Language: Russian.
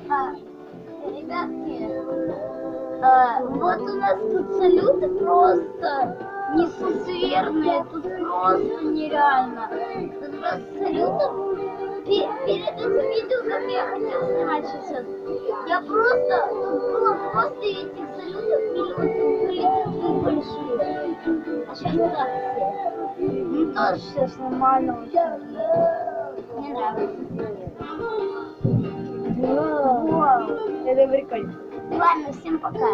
А, ребятки, вот у нас тут салюты просто несусверные, тут просто нереально. Тут просто салюты. Перед этим видео, как я хотела снимать сейчас, я просто, тут было просто этих салютов миллион, тут были такие большие. А сейчас так все. Ну тоже сейчас нормально очень. Мне нравится. Вау. Это прикольно. Ладно, всем пока.